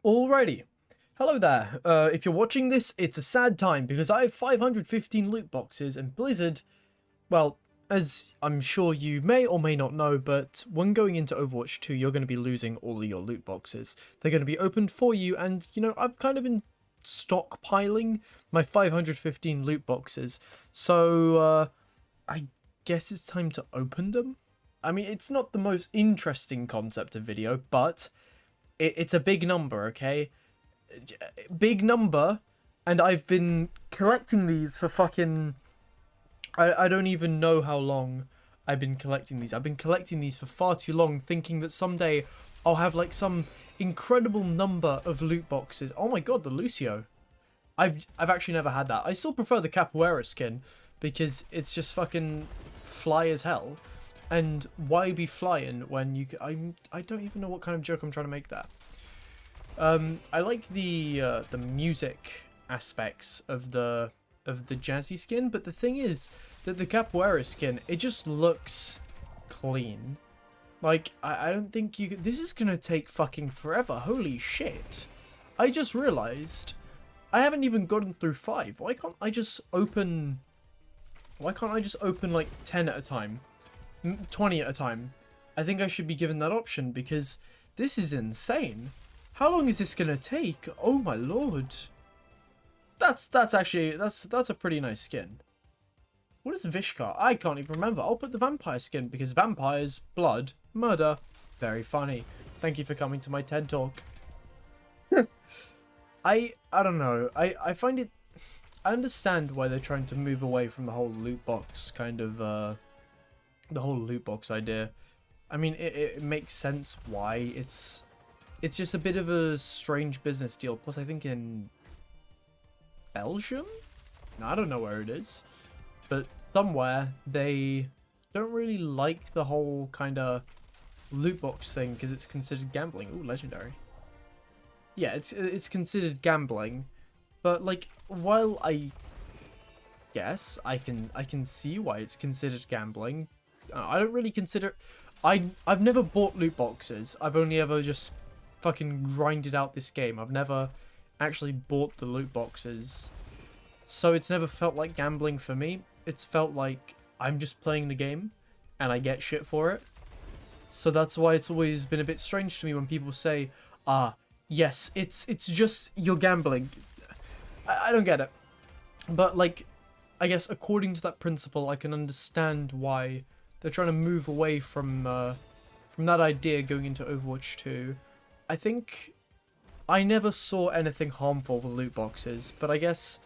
Alrighty. Hello there. If you're watching this, it's a sad time because I have 515 loot boxes and Blizzard, well, as I'm sure you may or may not know, but when going into Overwatch 2, you're going to be losing all of your loot boxes. They're going to be opened for you, and, I've kind of been stockpiling my 515 loot boxes. So, I guess it's time to open them? I mean, it's not the most interesting concept of video, but it's a big number, okay? Big number, and I've been collecting these for fucking... I don't even know how long I've been collecting these. I've been collecting these for far too long, thinking that someday I'll have, like, some incredible number of loot boxes. Oh my god, the Lucio. I've actually never had that. I still prefer the Capoeira skin, because it's just fucking fly as hell. And why be flying when you... I don't even know what kind of joke I'm trying to make there. I like the music aspects of the jazzy skin, but the thing is that the Capoeira skin, it just looks clean. Like, I don't think you could... This is gonna take fucking forever. Holy shit. I just realized I haven't even gotten through 5. Why can't I just open... Why can't I just open, like, 10 at a time? 20 at a time? I think I should be given that option, because this is insane. How long is this gonna take? Oh my lord. That's actually, that's a pretty nice skin. What is Vishkar? I can't even remember. I'll put the vampire skin, because vampires, blood, murder. Very funny. Thank you for coming to my TED Talk. I don't know. I find it... I understand why they're trying to move away from the whole loot box kind of, the whole loot box idea. I mean, it makes sense why. It's just a bit of a strange business deal. Plus, I think in Belgium? No, I don't know where it is. But somewhere, they don't really like the whole kind of loot box thing because it's considered gambling. Ooh, legendary. Yeah, it's considered gambling. But, like, while I guess I can see why it's considered gambling, I don't really consider... I've never bought loot boxes. I've only ever just fucking grinded out this game. I've never actually bought the loot boxes. So it's never felt like gambling for me. It's felt like I'm just playing the game and I get shit for it. So that's why it's always been a bit strange to me when people say, yes, it's just you're gambling. I don't get it. But, like, I guess according to that principle, I can understand why they're trying to move away from that idea going into Overwatch 2. I think I never saw anything harmful with loot boxes, but I guess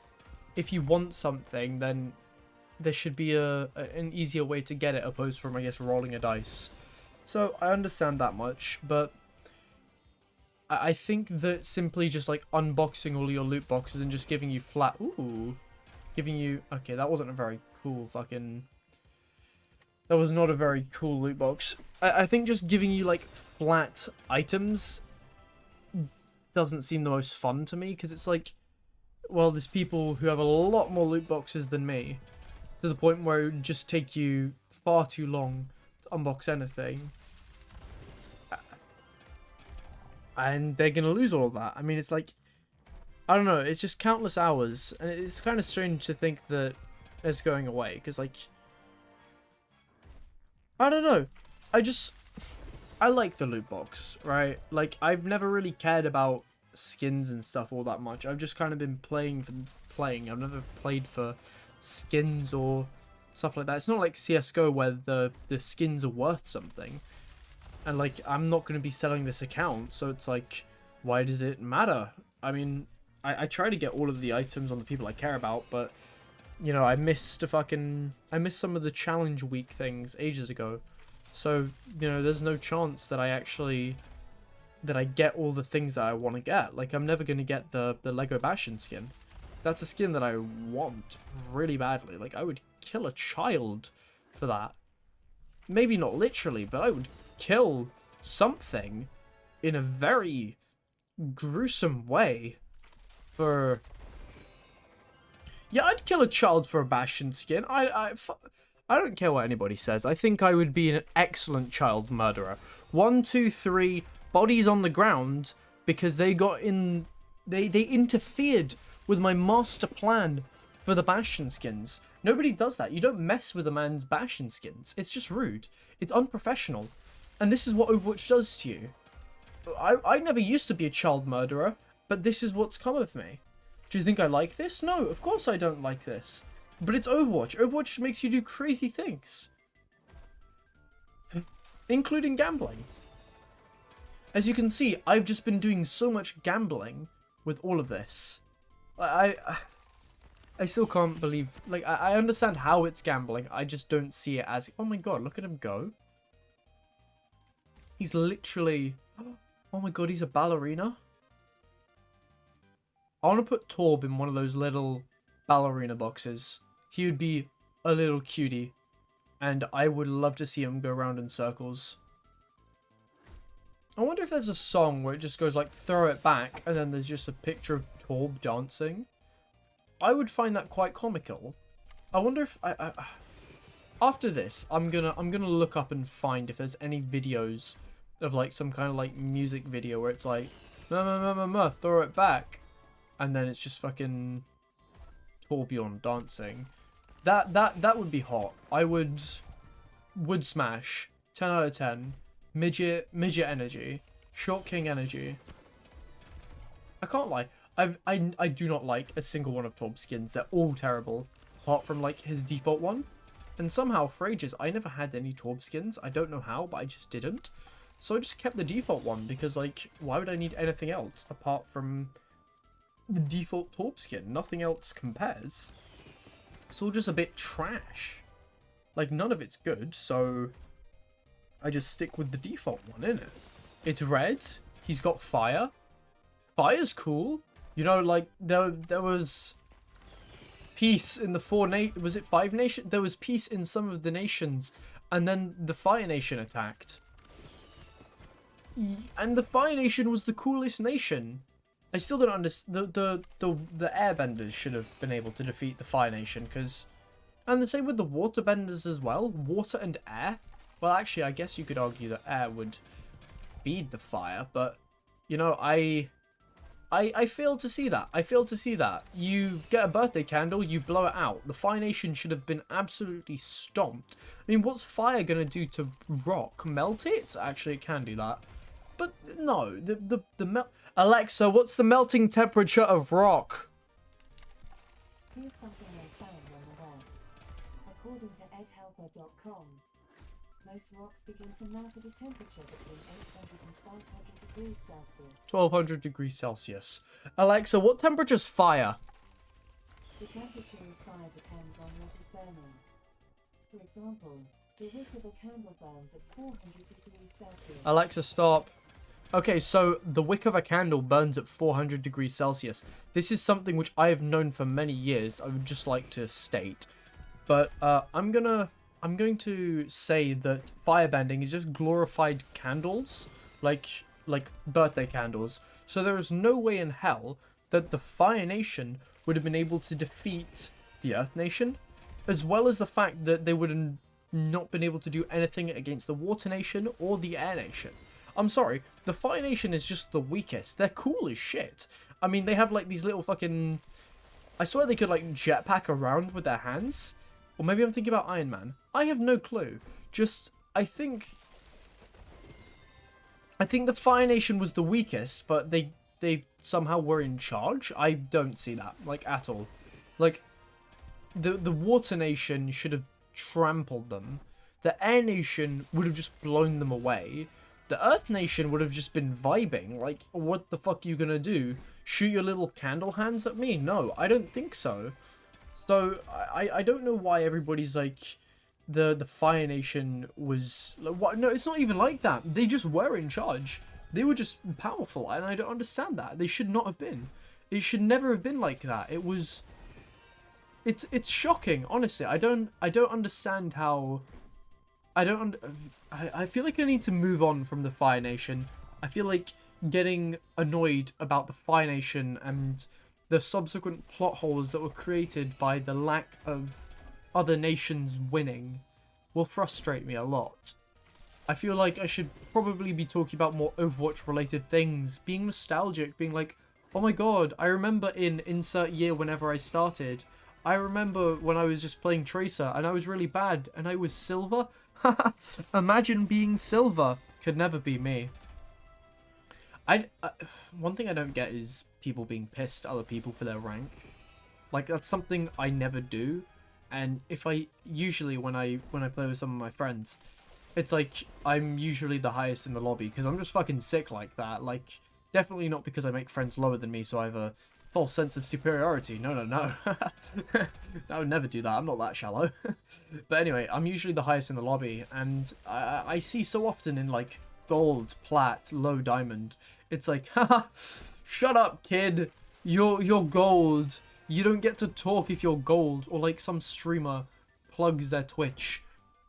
if you want something, then there should be an easier way to get it opposed from, I guess, rolling a dice. So I understand that much, but I think that simply just, like, unboxing all your loot boxes and just giving you flat... Ooh. Giving you... Okay, that wasn't a very cool fucking... That was not a very cool loot box. I think just giving you, like, flat items doesn't seem the most fun to me, because it's like, well, there's people who have a lot more loot boxes than me, to the point where it would just take you far too long to unbox anything. And they're going to lose all of that. I mean, it's like, I don't know, it's just countless hours, and it's kind of strange to think that it's going away, because, like, I don't know, I like the loot box, right? Like, I've never really cared about skins and stuff all that much. I've just kind of been playing for playing. I've never played for skins or stuff like that. It's not like CSGO where the skins are worth something. And, like, I'm not going to be selling this account, so it's like, why does it matter? I mean, I try to get all of the items on the people I care about, but, you know, I missed some of the challenge week things ages ago. So, you know, there's no chance that I get all the things that I want to get. Like, I'm never going to get the Lego Bastion skin. That's a skin that I want really badly. Like, I would kill a child for that. Maybe not literally, but I would kill something in a very gruesome way for... Yeah, I'd kill a child for a Bastion skin. I don't care what anybody says. I think I would be an excellent child murderer. 1, 2, 3, bodies on the ground, because they got in, they interfered with my master plan for the Bastion skins. Nobody does that. You don't mess with a man's Bastion skins. It's just rude. It's unprofessional. And this is what Overwatch does to you. I never used to be a child murderer, but this is what's come of me. Do you think I like this? No, of course I don't like this. But it's Overwatch. Overwatch makes you do crazy things. Including gambling. As you can see, I've just been doing so much gambling with all of this. I still can't believe... Like, I understand how it's gambling. I just don't see it as... Oh my god, look at him go. He's literally... Oh my god, he's a ballerina. I want to put Torb in one of those little ballerina boxes. He would be a little cutie. And I would love to see him go around in circles. I wonder if there's a song where it just goes like, throw it back, and then there's just a picture of Torb dancing. I would find that quite comical. I wonder if... After this, I'm gonna look up and find if there's any videos of like some kind of like music video where it's like, throw it back. And then it's just fucking Torbjorn dancing. That would be hot. I would smash. 10 out of 10. Midget energy. Short King energy. I can't lie. I do not like a single one of Torb's skins. They're all terrible. Apart from like his default one. And somehow for ages I never had any Torb skins. I don't know how, but I just didn't. So I just kept the default one because like why would I need anything else apart from the default Torb skin? Nothing else compares. It's all just a bit trash. Like none of it's good, so I just stick with the default one, innit? It's red. He's got fire. Fire's cool. You know, like there was peace in the was it 5 nations? There was peace in some of the nations, and then the Fire Nation attacked. And the Fire Nation was the coolest nation. I still don't understand. The Airbenders should have been able to defeat the Fire Nation, because... And the same with the Waterbenders as well. Water and air. Well, actually, I guess you could argue that air would feed the fire, but, you know, I fail to see that. I fail to see that. You get a birthday candle, you blow it out. The Fire Nation should have been absolutely stomped. I mean, what's fire going to do to rock? Melt it? Actually, it can do that. But no, the melt... Alexa, what's the melting temperature of rock? Here's something I found on the web. According to edhelper.com, most rocks begin to melt at a temperature between 800 and 1200 degrees Celsius. 1200 degrees Celsius. Alexa, what temperature's fire? The temperature of fire depends on what is burning. For example, the wick of a candle burns at 400 degrees Celsius. Alexa, stop. Okay, so the wick of a candle burns at 400 degrees Celsius. This is something which I have known for many years. I would just like to state. But I'm going to say that firebending is just glorified candles, like birthday candles. So there is no way in hell that the Fire Nation would have been able to defeat the Earth Nation, as well as the fact that they would have not been able to do anything against the Water Nation or the Air Nation. I'm sorry, the Fire Nation is just the weakest. They're cool as shit. I mean, they have like these little fucking... I swear they could like jetpack around with their hands. Or maybe I'm thinking about Iron Man. I have no clue. Just, I think the Fire Nation was the weakest, but they somehow were in charge. I don't see that, like, at all. Like, the Water Nation should have trampled them. The Air Nation would have just blown them away. The Earth Nation would have just been vibing. Like, what the fuck are you gonna do? Shoot your little candle hands at me? No, I don't think so. So, I don't know why everybody's like, the Fire Nation was... Like, what? No, it's not even like that. They just were in charge. They were just powerful, and I don't understand that. They should not have been. It should never have been like that. It was... It's shocking, honestly. I don't understand how... I feel like I need to move on from the Fire Nation. I feel like getting annoyed about the Fire Nation and the subsequent plot holes that were created by the lack of other nations winning will frustrate me a lot. I feel like I should probably be talking about more Overwatch related things, being nostalgic, being like, oh my god, I remember in insert year whenever I started, I remember when I was just playing Tracer and I was really bad and I was silver. Imagine being silver. Could never be me. One thing I don't get is people being pissed at other people for their rank. Like, that's something I never do. And if I usually when I play with some of my friends, it's like I'm usually the highest in the lobby because I'm just fucking sick like that. Like, definitely not because I make friends lower than me so I have a false sense of superiority. No, no, no. I would never do that. I'm not that shallow. But anyway, I'm usually the highest in the lobby, and I see so often in like gold, plat, low diamond, it's like, haha, shut up, kid. You're gold. You don't get to talk if you're gold. Or like some streamer plugs their Twitch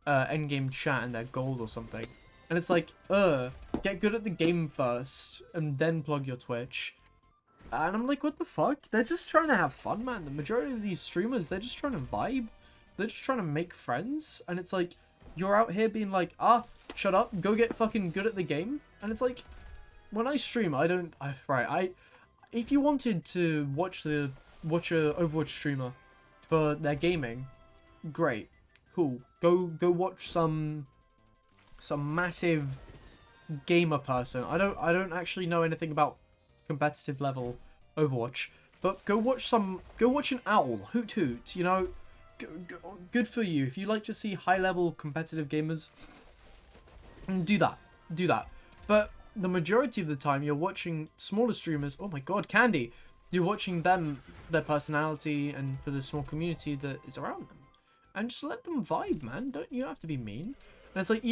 endgame chat and their gold or something. And it's like, get good at the game first and then plug your Twitch. And I'm like, what the fuck? They're just trying to have fun, man. The majority of these streamers, they're just trying to vibe. They're just trying to make friends. And it's like, you're out here being like, shut up, go get fucking good at the game. And it's like, when I stream, if you wanted to watch a Overwatch streamer for their gaming, great, cool. Go watch some massive gamer person. I don't actually know anything about competitive level Overwatch, but go watch an owl, hoot hoot, you know. Good for you. If you like to see high level competitive gamers, do that. But the majority of the time you're watching smaller streamers. Oh my god, Candy. You're watching them, their personality, and for the small community that is around them, and just let them vibe, man. You don't have to be mean. And it's like, I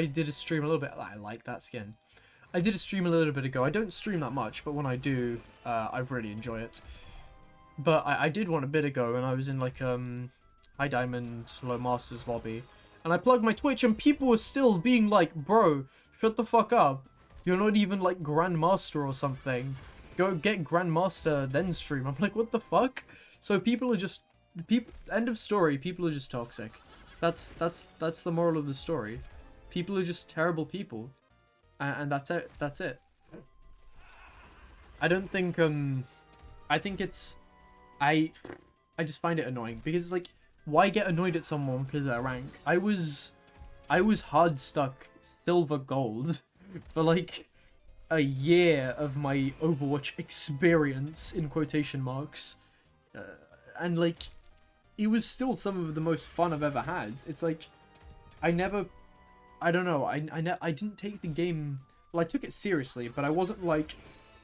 did a stream a little bit. I like that skin. I did a stream a little bit ago. I don't stream that much, but when I do, I really enjoy it. But I did one a bit ago, and I was in like high diamond low masters lobby, and I plugged my Twitch, and people were still being like, "Bro, shut the fuck up. You're not even like Grandmaster or something. Go get Grandmaster, then stream." I'm like, what the fuck? So people are just End of story. People are just toxic. That's the moral of the story. People are just terrible people, and that's it. That's it. I don't think I think it's I just find it annoying because it's like, why get annoyed at someone because of their rank? I was hard stuck silver gold for like a year of my Overwatch experience in quotation marks, and like it was still some of the most fun I've ever had. It's like I don't know, I didn't take the game, well, I took it seriously, but I wasn't like,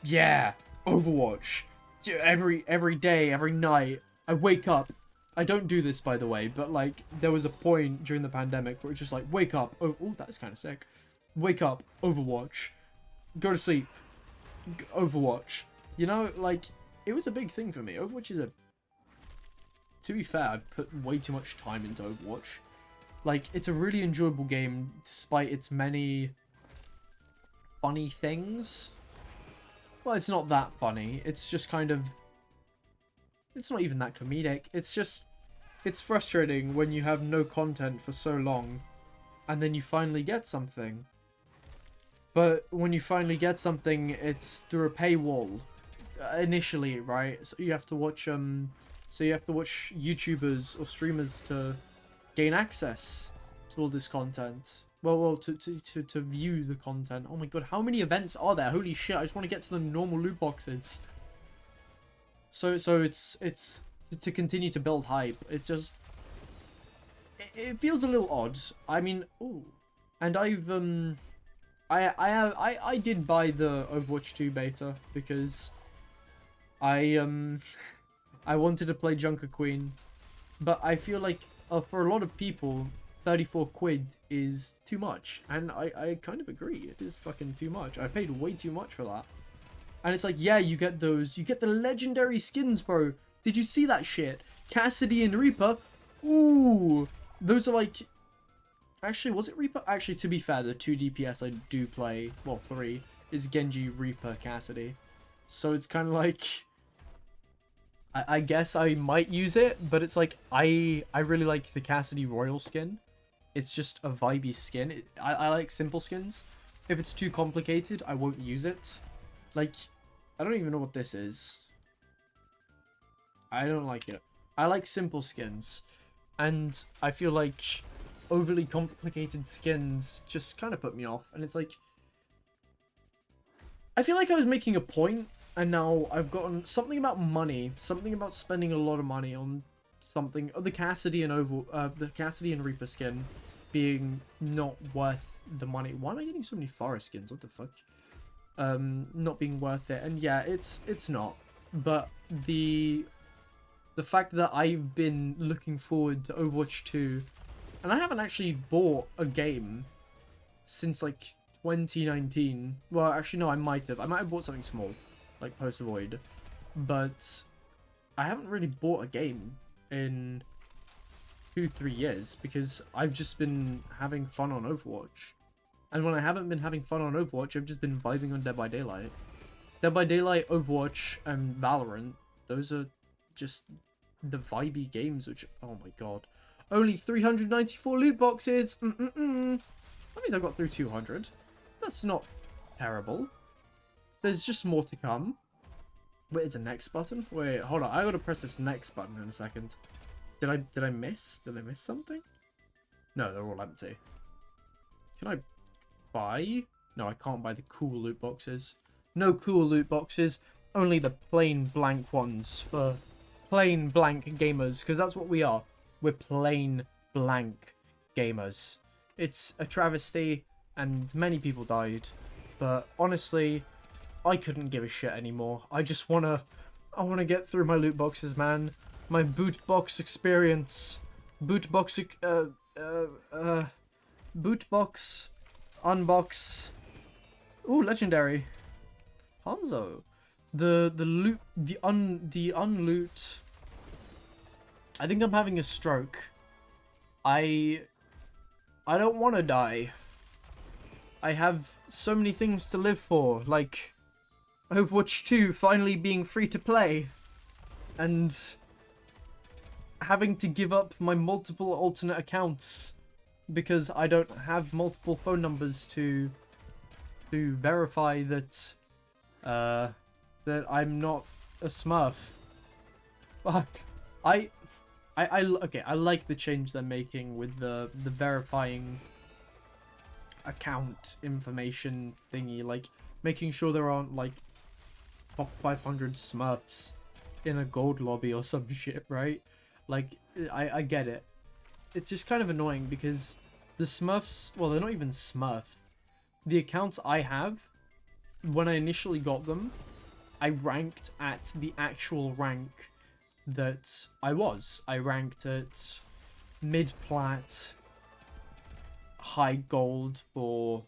yeah, Overwatch every day, every night I wake up. I don't do this, by the way, but like there was a point during the pandemic where it's just like, wake up, oh that's kind of sick, wake up, Overwatch, go to sleep, Overwatch, you know, like it was a big thing for me. Overwatch is to be fair, I've put way too much time into Overwatch. Like, it's a really enjoyable game despite its many funny things. Well, it's not that funny. It's just kind of, it's not even that comedic. It's just, it's frustrating when you have no content for so long and then you finally get something. But when you finally get something, it's through a paywall initially, right? So you have to watch YouTubers or streamers to gain access to all this content. Well, to view the content. Oh my god, how many events are there? Holy shit! I just want to get to the normal loot boxes. So it's to continue to build hype. It's just it feels a little odd. I mean, ooh, and I did buy the Overwatch 2 beta because I wanted to play Junker Queen, but I feel like for a lot of people, 34 quid is too much, and I kind of agree. It is fucking too much. I paid way too much for that. And it's like, yeah, you get the legendary skins, bro. Did you see that shit? Cassidy and Reaper. Ooh, those are like, actually, was it Reaper? Actually, to be fair, the 2 DPS I do play, well, 3, is Genji, Reaper, Cassidy. So it's kind of like, I guess I might use it, but it's like, I really like the Cassidy Royal skin. it's just a vibey skin. I like simple skins. If it's too complicated, I won't use it. Like, I don't even know what this is. I don't like it. I like simple skins. And I feel like overly complicated skins just kind of put me off. And it's like, I feel like I was making a point, and now I've gotten something about money, something about spending a lot of money on something. Oh, the Cassidy and Reaper skin being not worth the money. Why am I getting so many forest skins? What the fuck? Not being worth it. And yeah, it's not. But the fact that I've been looking forward to Overwatch 2, and I haven't actually bought a game since like 2019. Well, actually, no, I might have. I might have bought something small, like Poster Void, but I haven't really bought a game in 2-3 years because I've just been having fun on Overwatch. And when I haven't been having fun on Overwatch, I've just been vibing on Dead by Daylight. Dead by Daylight, Overwatch, and Valorant, those are just the vibey games, which, oh my god. Only 394 loot boxes! That means I got through 200. That's not terrible. There's just more to come. Wait, it's a next button? Wait, hold on. I gotta press this next button in a second. Did I miss? Did I miss something? No, they're all empty. Can I buy? No, I can't buy the cool loot boxes. No cool loot boxes. Only the plain blank ones for plain blank gamers, because that's what we are. We're plain blank gamers. It's a travesty, and many people died, but honestly, I couldn't give a shit anymore. I wanna get through my loot boxes, man. My boot box experience. Boot box, unbox. Ooh, legendary. Hanzo. The loot, the unloot. I think I'm having a stroke. I don't want to die. I have so many things to live for, like Overwatch 2 finally being free to play, and having to give up my multiple alternate accounts because I don't have multiple phone numbers to verify that that I'm not a Smurf. Fuck. Okay, I like the change they're making with the verifying account information thingy, like making sure there aren't like top 500 Smurfs in a gold lobby or some shit, right? Like, I get it. It's just kind of annoying because the Smurfs, well, they're not even Smurfs. The accounts I have, when I initially got them, I ranked at the actual rank that I was. I ranked at mid-plat, high gold for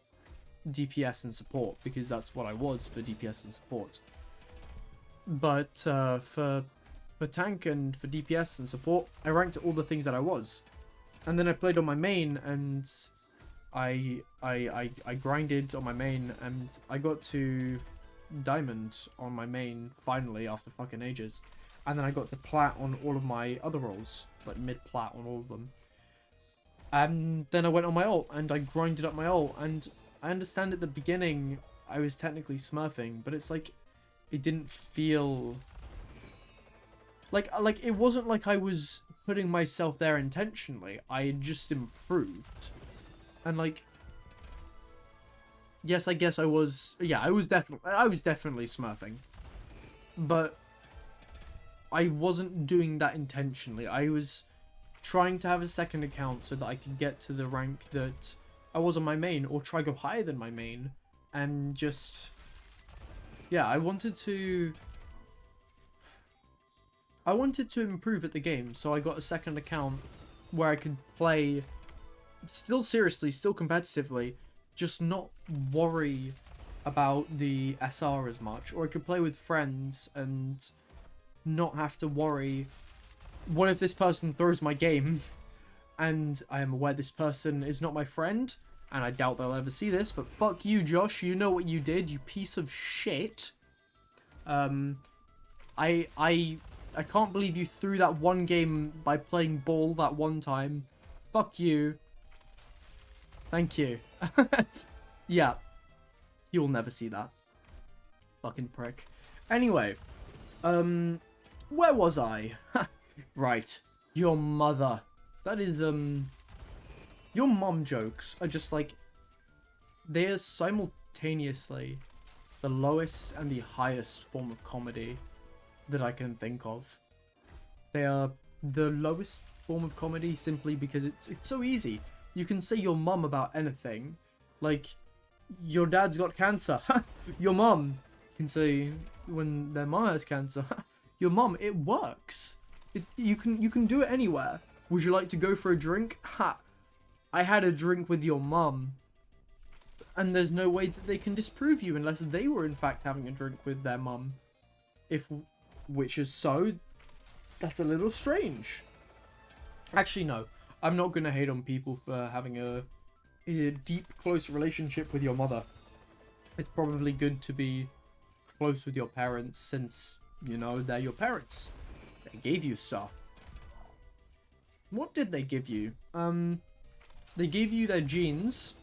DPS and support, because that's what I was for DPS and support. But for tank and for DPS and support, I ranked at all the things that I was. And then I played on my main, and I grinded on my main, and I got to diamond on my main finally after fucking ages. And then I got to plat on all of my other roles, like mid-plat on all of them. And then I went on my ult, and I grinded up my ult, and I understand at the beginning I was technically smurfing, but it's like, it didn't feel... Like it wasn't like I was putting myself there intentionally. I had just improved. And like... Yes, I guess I was... Yeah, I was definitely smurfing. But I wasn't doing that intentionally. I was trying to have a second account so that I could get to the rank that I was on my main, or try go higher than my main, and just... Yeah, I wanted to improve at the game, so I got a second account where I could play still seriously, still competitively, just not worry about the SR as much, or I could play with friends and not have to worry, what if this person throws my game and I am aware this person is not my friend, and I doubt they'll ever see this, but fuck you, Josh, you know what you did, you piece of shit. I can't believe you threw that one game by playing ball that one time. Fuck you. Thank you. Yeah. You will never see that. Fucking prick. Anyway. Where was I? Right. Your mother. That is, your mom jokes are just like... They are simultaneously the lowest and the highest form of comedy that I can think of. They are the lowest form of comedy simply because it's so easy. You can say your mum about anything. Like, your dad's got cancer. Your mum can say when their mum has cancer. Your mum, it works. You can do it anywhere. Would you like to go for a drink? Ha! I had a drink with your mum. And there's no way that they can disprove you unless they were in fact having a drink with their mum. Which is so, that's a little strange. Actually, no. I'm not gonna hate on people for having a deep, close relationship with your mother. It's probably good to be close with your parents since, you know, they're your parents. They gave you stuff. What did they give you? They gave you their jeans.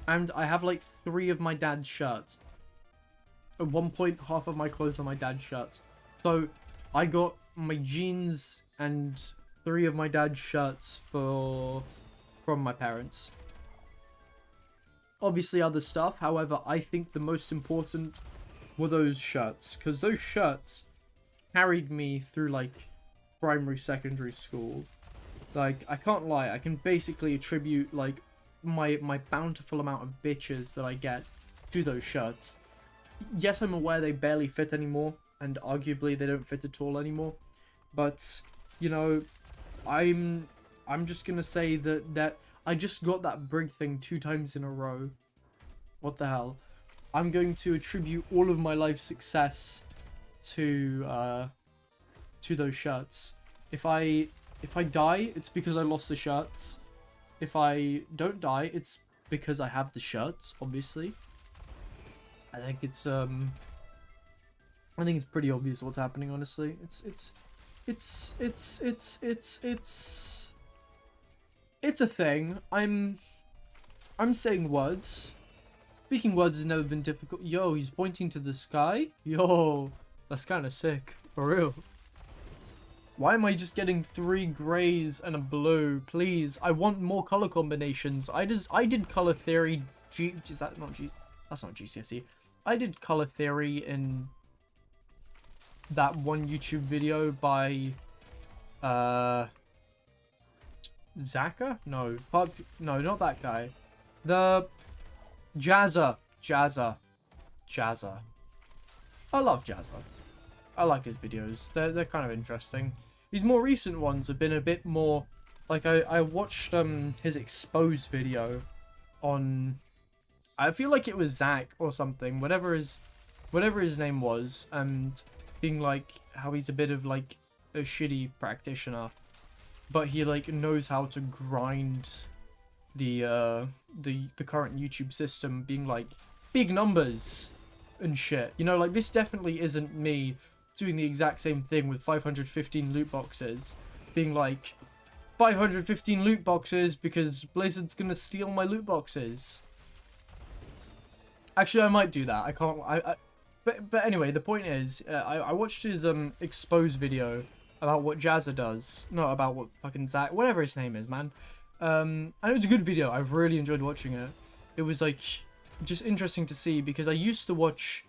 And I have like 3 of my dad's shirts. At one point, half of my clothes are my dad's shirts. So I got my jeans and 3 of my dad's shirts from my parents. Obviously other stuff. However, I think the most important were those shirts. Because those shirts carried me through like primary, secondary school. Like, I can't lie. I can basically attribute like my bountiful amount of bitches that I get to those shirts. Yes, I'm aware they barely fit anymore, and arguably they don't fit at all anymore. But, you know, I'm just gonna say that I just got that brig thing 2 times in a row. What the hell? I'm going to attribute all of my life success to those shirts. If I die, it's because I lost the shirts. If I don't die, it's because I have the shirts, obviously. I think it's pretty obvious what's happening, honestly. It's a thing. I'm saying words. Speaking words has never been difficult. Yo, he's pointing to the sky? Yo, that's kind of sick. For real. Why am I just getting 3 greys and a blue? Please, I want more color combinations. I did color theory. Is that not G? That's not GCSE. I did color theory in that one YouTube video by Zaka? No, not that guy. The Jazza. I love Jazza. I like his videos. They're kind of interesting. These more recent ones have been a bit more like I watched his exposed video on, I feel like it was Zach or something, whatever his name was, and being like how he's a bit of like a shitty practitioner, but he like knows how to grind the current YouTube system, being like big numbers and shit. You know, like this definitely isn't me doing the exact same thing with 515 loot boxes, being like 515 loot boxes because Blizzard's gonna steal my loot boxes. Actually, I might do that. I can't. But anyway, the point is, I watched his exposed video about what Jazza does, not about what fucking Zach, whatever his name is, man. And it was a good video. I really enjoyed watching it. It was like just interesting to see because I used to watch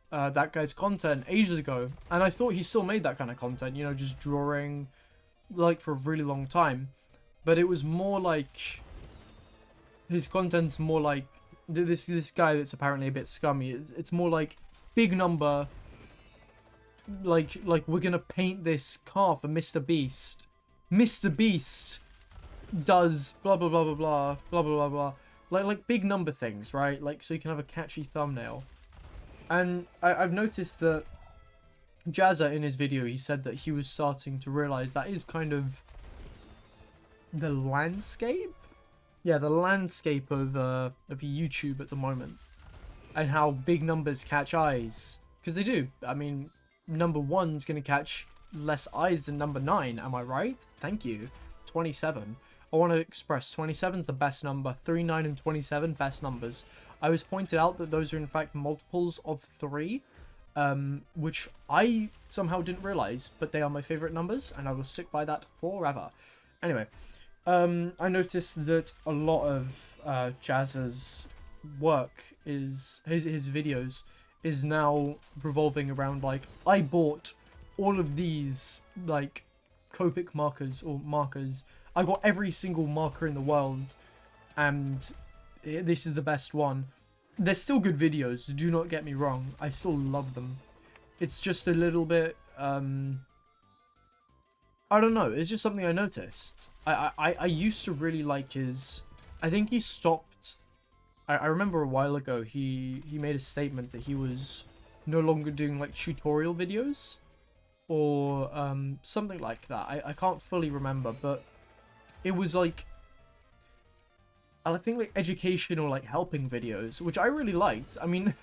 that guy's content ages ago, and I thought he still made that kind of content, you know, just drawing like for a really long time. But it was more like his content's more like this guy that's apparently a bit scummy. It's more like big number, like we're gonna paint this car for Mr. Beast. Mr. Beast does blah blah blah blah blah blah blah blah blah, like big number things, right? Like so you can have a catchy thumbnail. And I've noticed that Jazza in his video, he said that he was starting to realize that is kind of the landscape. Yeah, the landscape of YouTube at the moment, and how big numbers catch eyes, because they do. I mean, number 1's gonna catch less eyes than number 9. Am I right? Thank you. 27. I want to express 27 is the best number. 3, 9, and 27, best numbers. I was pointed out that those are in fact multiples of 3, which I somehow didn't realize, but they are my favorite numbers, and I will stick by that forever. Anyway, I noticed that a lot of Jazz's work is his videos is now revolving around like, I bought all of these like Copic markers or markers. I got every single marker in the world, and this is the best one. They're still good videos, do not get me wrong. I still love them. It's just a little bit I don't know, it's just something I noticed. I used to really like his, I think he stopped. I remember a while ago he made a statement that he was no longer doing like tutorial videos or something like that. I can't fully remember, but it was like, I think like educational, like helping videos, which I really liked. I mean,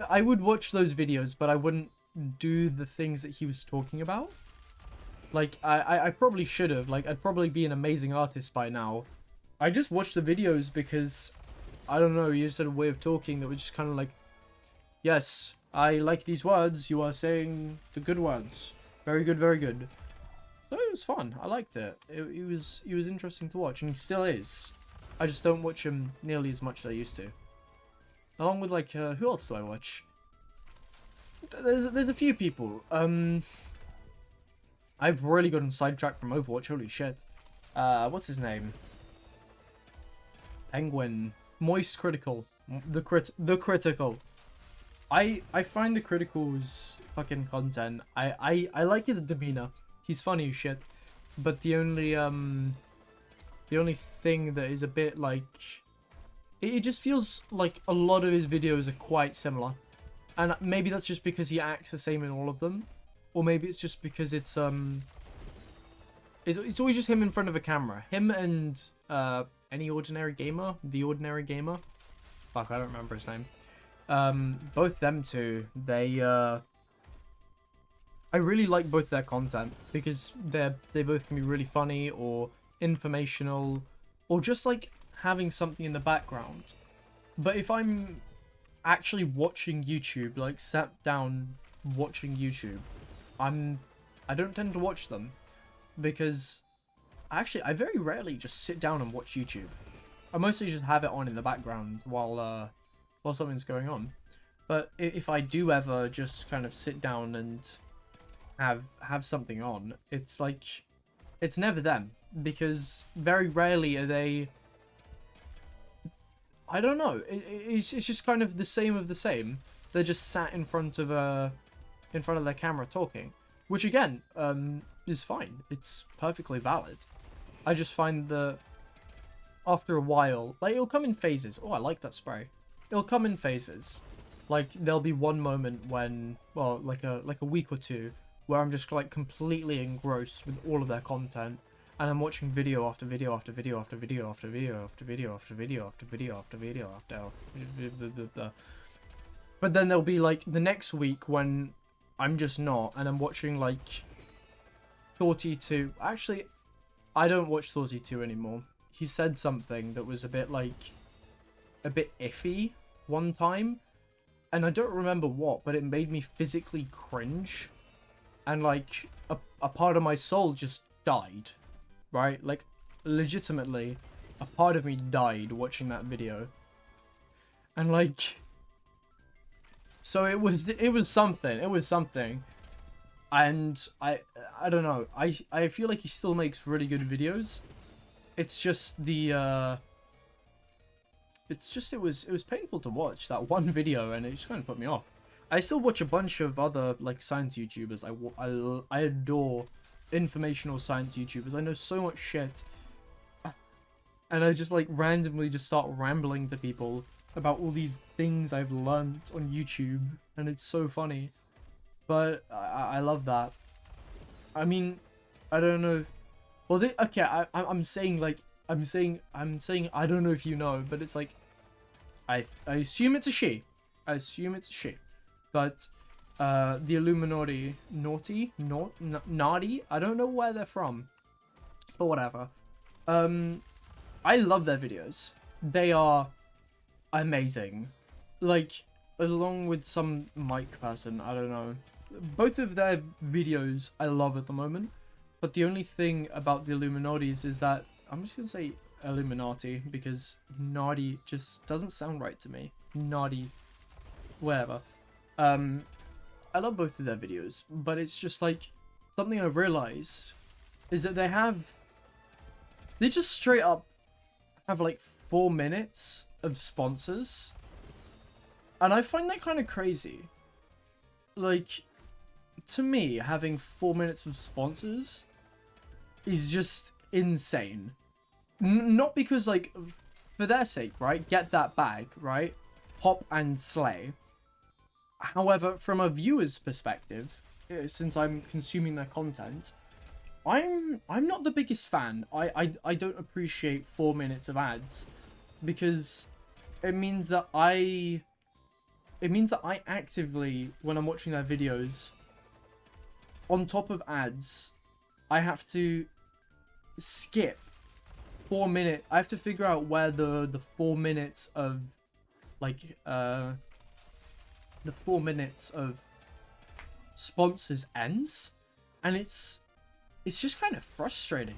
I would watch those videos, but I wouldn't do the things that he was talking about. Like, I probably should have. Like, I'd probably be an amazing artist by now. I just watched the videos because, I don't know, you just had a way of talking that was just kind of like, yes, I like these words, you are saying the good words. Very good, very good. So it was fun. I liked it. It was interesting to watch, and he still is. I just don't watch him nearly as much as I used to. Along with, like, who else do I watch? There's a few people. I've really gotten sidetracked from Overwatch, holy shit. What's his name? Penguin. Moist Critical. The Critical. I find the Critical's fucking content, I like his demeanor. He's funny as shit. But the only thing that is a bit like, it just feels like a lot of his videos are quite similar. And maybe that's just because he acts the same in all of them. Or maybe it's just because it's always just him in front of a camera. Him and any ordinary gamer, the ordinary gamer. Fuck, I don't remember his name. Both them two, they I really like both their content because they both can be really funny or informational or just like having something in the background. But if I'm actually watching YouTube, like sat down watching YouTube, I don't tend to watch them because actually I very rarely just sit down and watch YouTube. I mostly just have it on in the background while something's going on. But if I do ever just kind of sit down and have something on, it's like, it's never them, because very rarely are they, I don't know, it's just kind of the same of the same. They're just sat in front of their camera talking, which again is fine. It's perfectly valid. I just find that after a while, like, it'll come in phases. Oh, I like that spray. It'll come in phases. Like, there'll be one moment when, well, like a week or two, where I'm just like completely engrossed with all of their content, and I'm watching video after video after video after video after video after video after video after video after video after. But then there'll be like the next week when I'm just not, and I'm watching like 42. Actually, I don't watch 42 anymore. He said something that was a bit iffy one time, and I don't remember what, but it made me physically cringe, and like a part of my soul just died, right? Like, legitimately, a part of me died watching that video, and like, so it was something, and I don't know, I feel like he still makes really good videos. It's just it was painful to watch that one video, and it just kind of put me off. I still watch a bunch of other like science YouTubers. I adore informational science YouTubers. I know so much shit, and I just like randomly just start rambling to people about all these things I've learned on YouTube, and it's so funny. But I love that. I mean, I don't know. Well, I'm saying I don't know if you know, but it's like, I assume it's a she. But the Illuminati, naughty, I don't know where they're from, but whatever. I love their videos. They are amazing. Like, along with some mic person, I don't know. Both of their videos I love at the moment. But the only thing about the Illuminatis is that, I'm just going to say Illuminati, because naughty just doesn't sound right to me. Naughty, whatever. I love both of their videos, but it's just like, something I've realized is that they just straight up have like 4 minutes of sponsors. And I find that kind of crazy. Like, to me, having 4 minutes of sponsors is just insane. Not because, like, for their sake, right? Get that bag, right? Hop and slay. However, from a viewer's perspective, since I'm consuming their content, I'm not the biggest fan. I don't appreciate 4 minutes of ads, because it means that I actively, when I'm watching their videos, on top of ads, I have to skip 4 minutes. I have to figure out where the 4 minutes of, like, the 4 minutes of sponsors ends, and it's just kind of frustrating.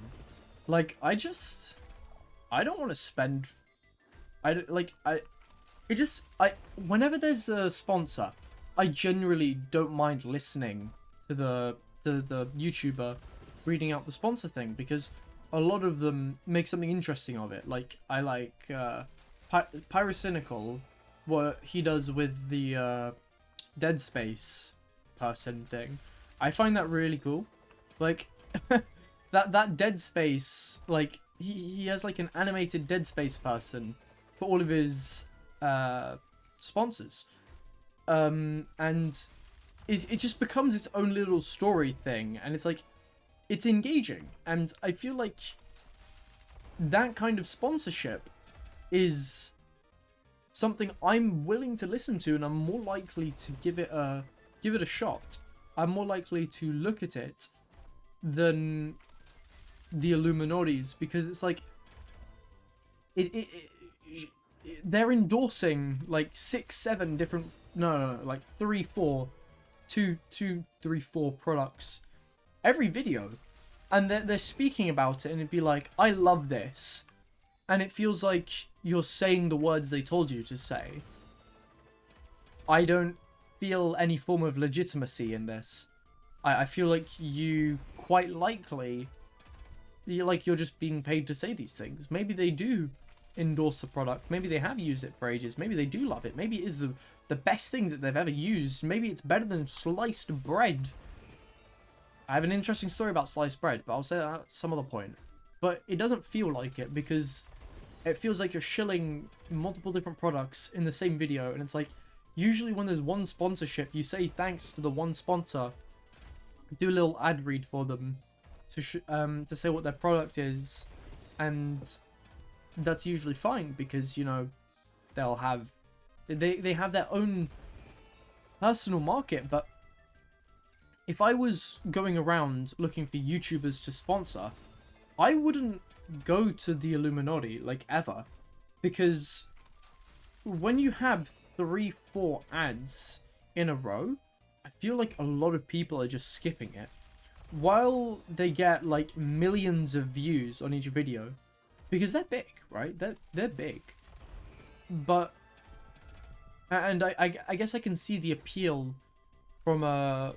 Like, I don't want to spend, whenever there's a sponsor, I generally don't mind listening to the YouTuber reading out the sponsor thing, because a lot of them make something interesting of it. Like, I like Pyrocynical, what he does with the Dead Space person thing. I find that really cool. Like, that Dead Space, like, he has like an animated Dead Space person for all of his sponsors, and it just becomes its own little story thing, and it's like, it's engaging, and I feel like that kind of sponsorship is something I'm willing to listen to, and I'm more likely to give it a shot. I'm more likely to look at it than the Illuminatis, because it's like they're endorsing like 6, 7 different, no, like 3, 4, 2, 3, 4 products every video, and they're speaking about it, and it'd be like, I love this, and it feels like you're saying the words they told you to say. I don't feel any form of legitimacy in this. I feel like you quite likely, you're just being paid to say these things. Maybe they do endorse the product. Maybe they have used it for ages. Maybe they do love it. Maybe it is the best thing that they've ever used. Maybe it's better than sliced bread. I have an interesting story about sliced bread, but I'll say that at some other point. But it doesn't feel like it, because it feels like you're shilling multiple different products in the same video, and it's like, usually when there's one sponsorship, you say thanks to the one sponsor, do a little ad read for them to say what their product is, and that's usually fine, because, you know, they'll have they have their own personal market. But if I was going around looking for YouTubers to sponsor, I wouldn't go to the Illuminati, like, ever, because when you have 3, 4 ads in a row, I feel like a lot of people are just skipping it. While they get like millions of views on each video, because they're big, right? They're big. But, and I guess I can see the appeal from a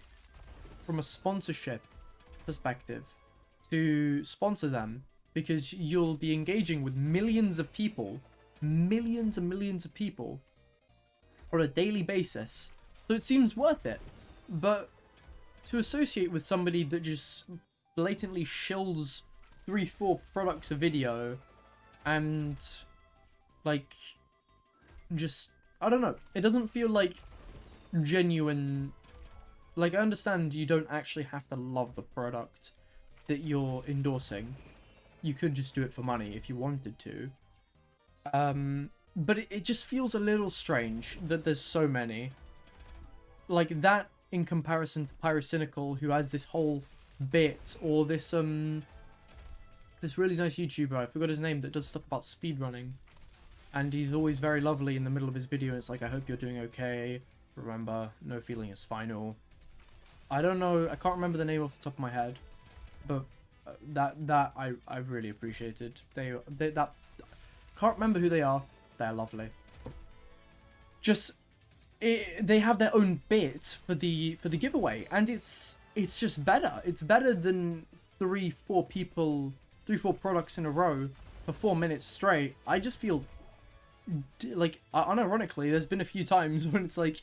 sponsorship perspective to sponsor them, because you'll be engaging with millions of people, millions and millions of people on a daily basis, so it seems worth it. But to associate with somebody that just blatantly shills 3, 4 products a video, and like, just, I don't know, it doesn't feel like genuine. Like, I understand you don't actually have to love the product that you're endorsing. You could just do it for money if you wanted to. But it just feels a little strange that there's so many. Like, that in comparison to Pyrocynical, who has this whole bit, or this This really nice YouTuber, I forgot his name, that does stuff about speedrunning. And he's always very lovely in the middle of his video. It's like, I hope you're doing okay. Remember, no feeling is final. I don't know, I can't remember the name off the top of my head. But that I really appreciated. They can't remember who they are. They're lovely. Just they have their own bit for the giveaway, and it's just better. It's better than 3-4 products in a row for 4 minutes straight. I just feel like, unironically, there's been a few times when it's like,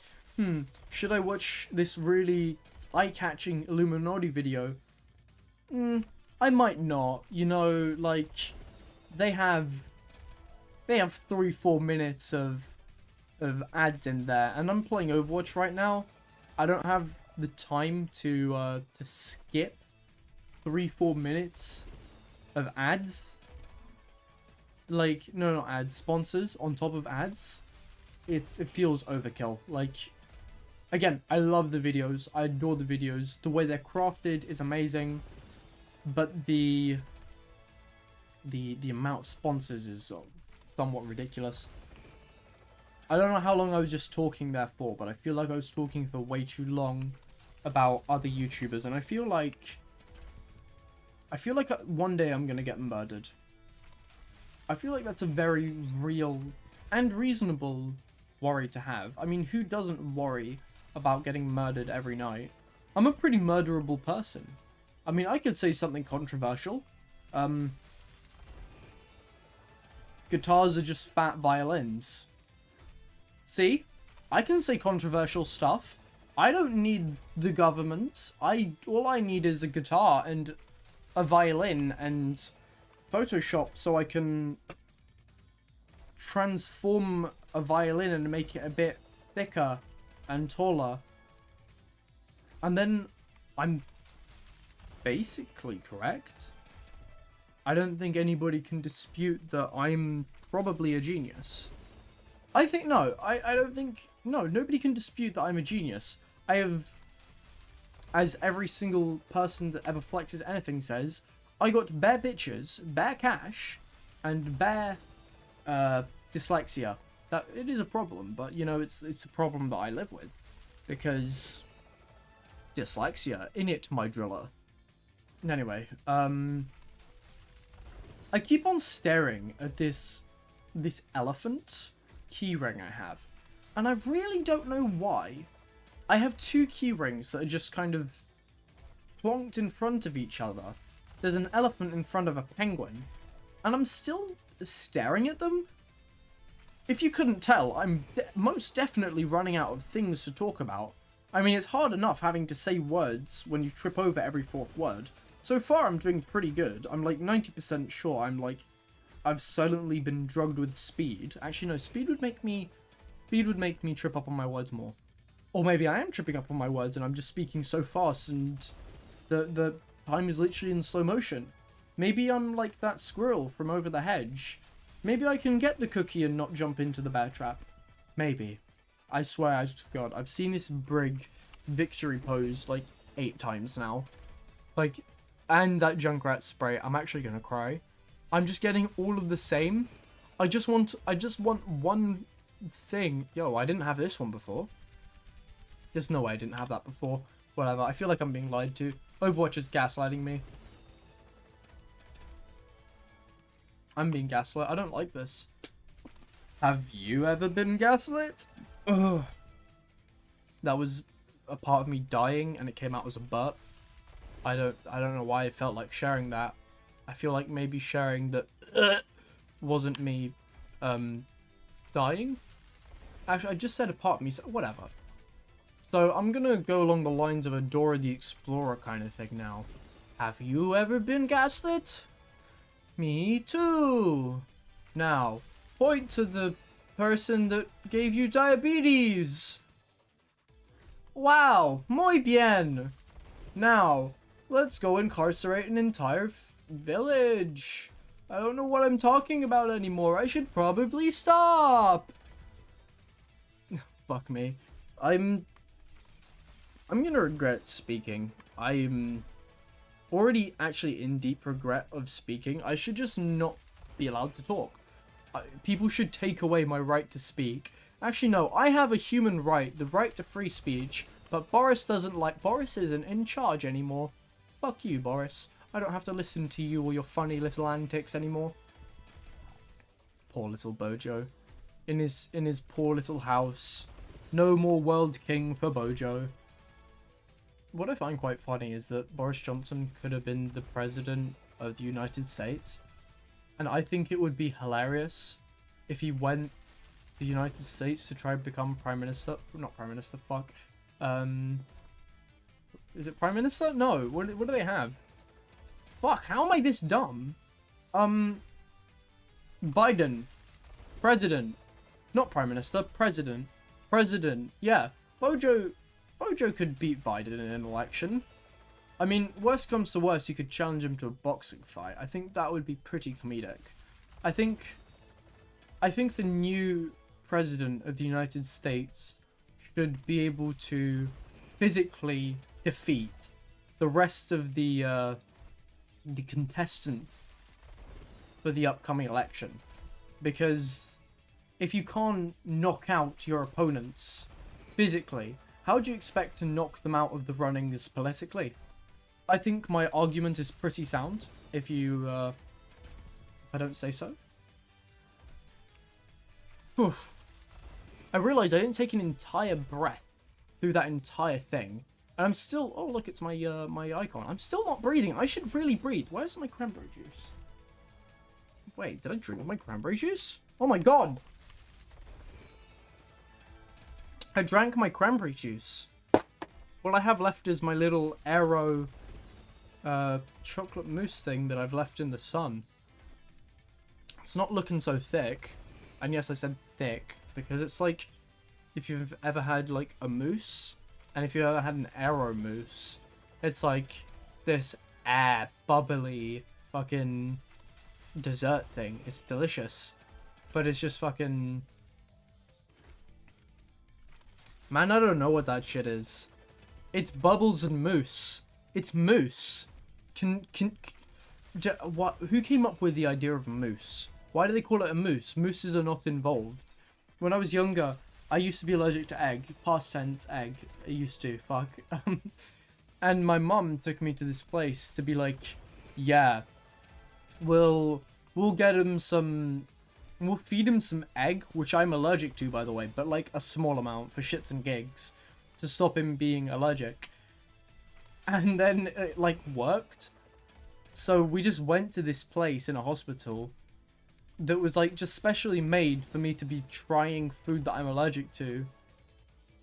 should I watch this really eye-catching Illuminati video? I might not. You know, like, they have 3-4 minutes of ads in there, and I'm playing Overwatch right now. I don't have the time to skip 3-4 minutes of ads. Like, no, not ads, sponsors on top of ads. It feels overkill. Like, again, I love the videos. I adore the videos. The way they're crafted is amazing, but the amount of sponsors is somewhat ridiculous. I don't know how long I was just talking there for, but I feel like I was talking for way too long about other YouTubers, and I feel like one day I'm gonna get murdered. I feel like that's a very real and reasonable worry to have. I mean, who doesn't worry about getting murdered every night? I'm a pretty murderable person. I mean, I could say something controversial. Guitars are just fat violins. See? I can say controversial stuff. I don't need the government. All I need is a guitar and a violin and Photoshop, so I can transform a violin and make it a bit thicker and taller. And then I'm basically correct. I don't think anybody can dispute that I'm probably a genius. I think, no, I don't think, no, nobody can dispute that I'm a genius. I have, as every single person that ever flexes anything says, I got bare bitches, bare cash, and bare dyslexia. That it is a problem, but you know, it's a problem that I live with, because dyslexia, in it, my driller. Anyway, I keep on staring at this elephant keyring I have, and I really don't know why. I have 2 key rings that are just kind of plonked in front of each other. There's an elephant in front of a penguin, and I'm still staring at them. If you couldn't tell, I'm most definitely running out of things to talk about. I mean, it's hard enough having to say words when you trip over every 4th word. So far, I'm doing pretty good. I'm like 90% sure I've silently been drugged with speed. Actually, no, speed would make me trip up on my words more. Or maybe I am tripping up on my words and I'm just speaking so fast and the time is literally in slow motion. Maybe I'm like that squirrel from over the hedge. Maybe I can get the cookie and not jump into the bear trap. Maybe. I swear to God, I've seen this Brig victory pose like 8 times now. Like, and that Junkrat spray, I'm actually gonna cry. I'm just getting all of the same. I just want one thing. Yo, I didn't have this one before. There's no way I didn't have that before. Whatever, I feel like I'm being lied to. Overwatch is gaslighting me. I'm being gaslit. I don't like this. Have you ever been gaslit? Ugh. That was a part of me dying and it came out as a burp. I don't know why I felt like sharing that. I feel like maybe sharing that wasn't me dying. Actually, I just said a part of me, so whatever. So I'm gonna go along the lines of a Dora the Explorer kind of thing now. Have you ever been gaslit? Me too. Now, point to the person that gave you diabetes. Wow, muy bien. Now, let's go incarcerate an entire village. I don't know what I'm talking about anymore. I should probably stop. Fuck me. I'm gonna regret speaking. already actually in deep regret of speaking. I should just not be allowed to talk. People should take away my right to speak. Actually, no, I have a human right, the right to free speech, but Boris doesn't like... Boris isn't in charge anymore. Fuck you, Boris. I don't have to listen to you or your funny little antics anymore. Poor little Bojo. In his poor little house. No more world king for Bojo. What I find quite funny is that Boris Johnson could have been the president of the United States. And I think it would be hilarious if he went to the United States to try and become prime minister. Not prime minister, fuck. Is it prime minister? No, what do they have? Fuck, how am I this dumb? Biden. President. Not prime minister, president. President. Yeah, Bojo could beat Biden in an election. I mean, worst comes to worst, you could challenge him to a boxing fight. I think that would be pretty comedic. I think the new president of the United States should be able to physically defeat the rest of the contestants for the upcoming election. Because if you can't knock out your opponents physically, how do you expect to knock them out of the runnings politically? I think my argument is pretty sound, if I don't say so. Oof. I realised I didn't take an entire breath through that entire thing. And I'm still... Oh, look, it's my my icon. I'm still not breathing. I should really breathe. Where's my cranberry juice? Wait, did I drink my cranberry juice? Oh my god! I drank my cranberry juice. All I have left is my little Aero chocolate mousse thing that I've left in the sun. It's not looking so thick. And yes, I said thick because it's like if you've ever had like a mousse and if you've ever had an Aero mousse, it's like this bubbly fucking dessert thing. It's delicious, but it's just fucking... Man, I don't know what that shit is. It's bubbles and mousse. It's mousse. What? Who came up with the idea of mousse? Why do they call it a mousse? Mousses are not involved. When I was younger, I used to be allergic to egg. Past tense, egg. I used to. Fuck. And my mum took me to this place to be like, yeah, we'll get him some... We'll feed him some egg, which I'm allergic to, by the way, but like a small amount for shits and gigs to stop him being allergic. And then it like worked. So we just went to this place in a hospital that was like just specially made for me to be trying food that I'm allergic to.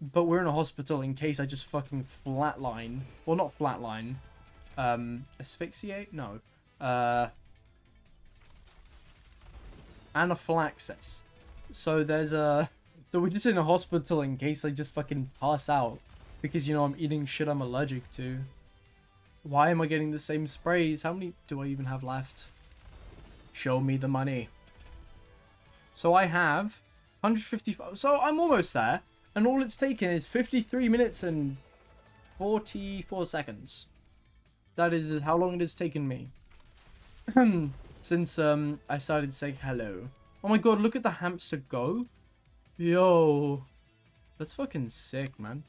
But we're in a hospital in case I just fucking flatline. Well, not flatline. Asphyxiate? No. Anaphylaxis. So there's a... So we're just in a hospital in case I just fucking pass out. Because, you know, I'm eating shit I'm allergic to. Why am I getting the same sprays? How many do I even have left? Show me the money. So I have 155. So I'm almost there. And all it's taken is 53 minutes and 44 seconds. That is how long it has taken me. Since I started saying hello. Oh my god, look at the hamster go. Yo. That's fucking sick, man.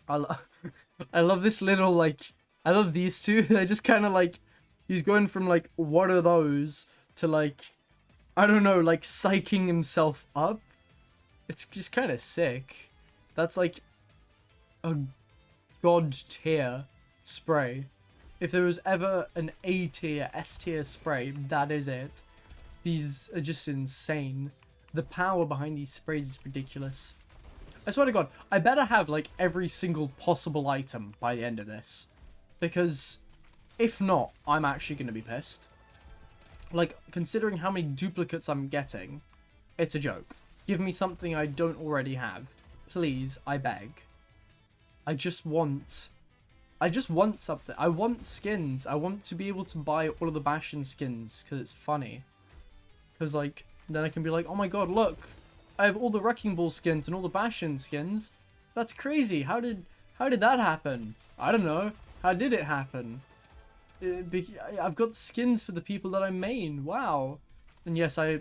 I love this little, like... I love these two. They're just kind of like... He's going from, like, what are those? To, like... I don't know, like, psyching himself up. It's just kind of sick. That's, like... a god tier spray. If there was ever an A tier, S tier spray, that is it. These are just insane. The power behind these sprays is ridiculous. I swear to god, I better have like every single possible item by the end of this. Because if not, I'm actually going to be pissed. Like, considering how many duplicates I'm getting, it's a joke. Give me something I don't already have. Please, I beg. I just want something. I want skins. I want to be able to buy all of the Bastion skins because it's funny. Because, like, then I can be like, oh my god, look. I have all the Wrecking Ball skins and all the Bastion skins. That's crazy. How did that happen? I don't know. How did it happen? I've got skins for the people that I main. Wow. And yes, I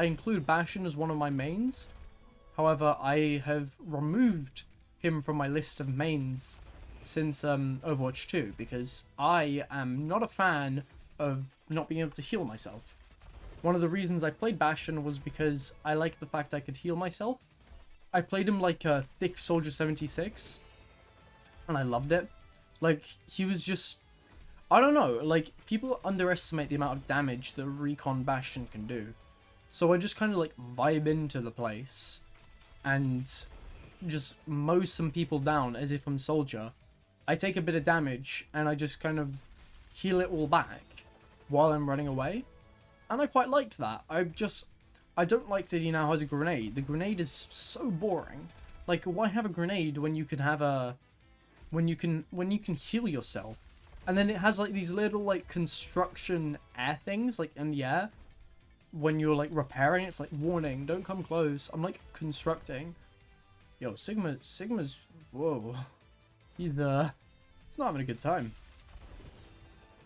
include Bastion as one of my mains. However, I have removed him from my list of mains since Overwatch 2 because I am not a fan of not being able to heal myself. One of the reasons I played Bastion was because I liked the fact I could heal myself. I played him like a thick Soldier 76, and I loved it. Like, he was just... I don't know, like, people underestimate the amount of damage that Recon Bastion can do. So I just kind of, like, vibe into the place and just mow some people down as if I'm Soldier. I take a bit of damage, and I just kind of heal it all back while I'm running away. And I quite liked that. I don't like that he now has a grenade. The grenade is so boring. Like, why have a grenade when you can have a... when you can heal yourself? And then it has, like, these little, like, construction air things, like, in the air. When you're, like, repairing, it's like, warning, don't come close. I'm, like, constructing. Yo, Sigma's... Whoa. He's not having a good time.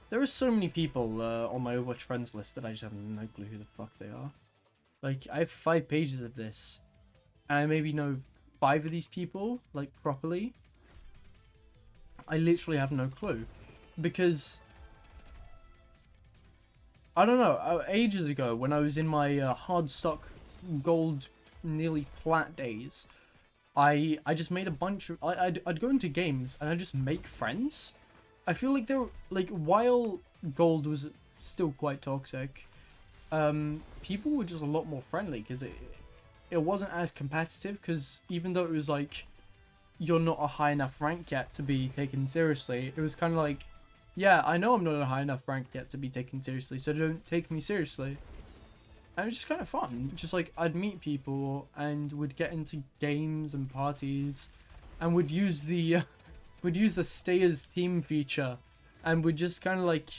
There are so many people on my Overwatch friends list that I just have no clue who the fuck they are. Like, I have 5 pages of this, and I maybe know 5 of these people, like, properly. I literally have no clue. Because, I don't know, ages ago, when I was in my hard stock gold, nearly plat days, I just made a bunch of... I'd go into games, and I'd just make friends. I feel like they're... Like, while gold was still quite toxic... people were just a lot more friendly because it wasn't as competitive, because even though it was like you're not a high enough rank yet to be taken seriously, it was kind of like, yeah, I know I'm not a high enough rank yet to be taken seriously, so don't take me seriously. And it was just kind of fun. Just like, I'd meet people and would get into games and parties and would use the stay as team feature and would just kind of like,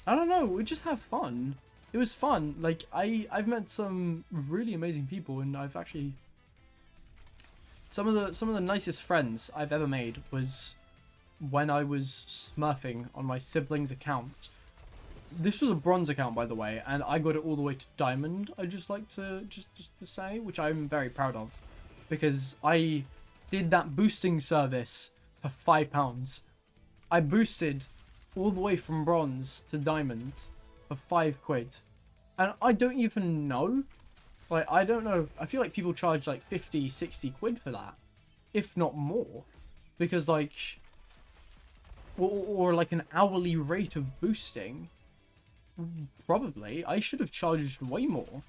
I don't know, we'd just have fun. It was fun. Like, I've met some really amazing people, and I've actually... Some of the nicest friends I've ever made was when I was smurfing on my sibling's account. This was a bronze account, by the way, and I got it all the way to diamond, I'd just like to just to say, which I'm very proud of. Because I did that boosting service for £5. I boosted all the way from bronze to diamond for £5. And I don't even know. Like, I don't know. I feel like people charge like 50, 60 quid for that. If not more. Because like... Or like an hourly rate of boosting. Probably. I should have charged way more.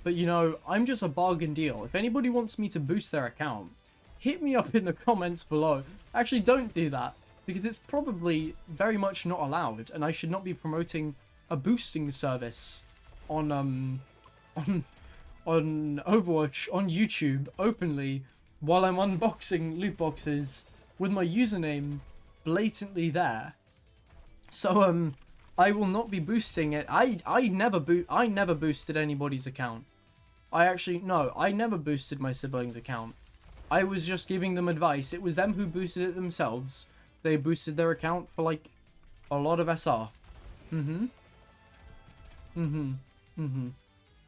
But you know, I'm just a bargain deal. If anybody wants me to boost their account, hit me up in the comments below. Actually, don't do that. Because it's probably very much not allowed. And I should not be promoting a boosting service on Overwatch on YouTube openly while I'm unboxing loot boxes with my username blatantly there. So I will not be boosting it. I never boosted anybody's account. I never boosted my sibling's account. I was just giving them advice. It was them who boosted it themselves. They boosted their account for like a lot of SR.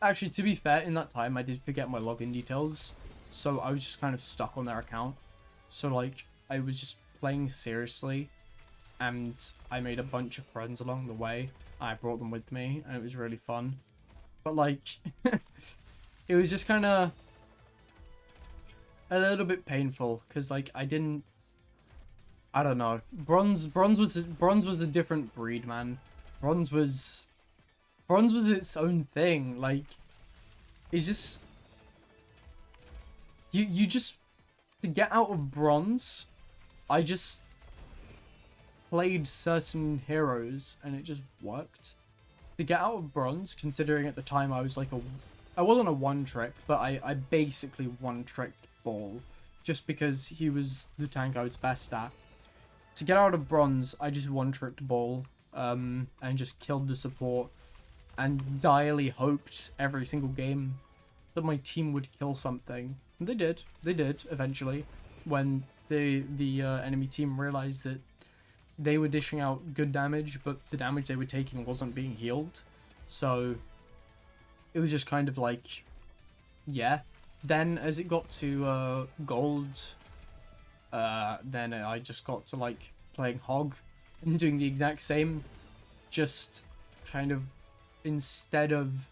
Actually, to be fair, in that time, I did forget my login details. So I was just kind of stuck on their account. So, like, I was just playing seriously. And I made a bunch of friends along the way. I brought them with me, and it was really fun. But, like, it was just kind of a little bit painful. Because, like, I don't know. Bronze was a different breed, man. Bronze was its own thing. Like, it just... You just... To get out of bronze, I just played certain heroes, and it just worked. To get out of bronze, considering at the time I was like I wasn't a one-trick, but I basically one-tricked Ball. Just because he was the tank I was best at. To get out of bronze, I just one-tricked Ball, and just killed the support. And direly hoped every single game that my team would kill something. And they did eventually, when the enemy team realized that they were dishing out good damage, but the damage they were taking wasn't being healed. So it was just kind of like, yeah. Then as it got to gold, then I just got to like playing Hog and doing the exact same, just kind of instead of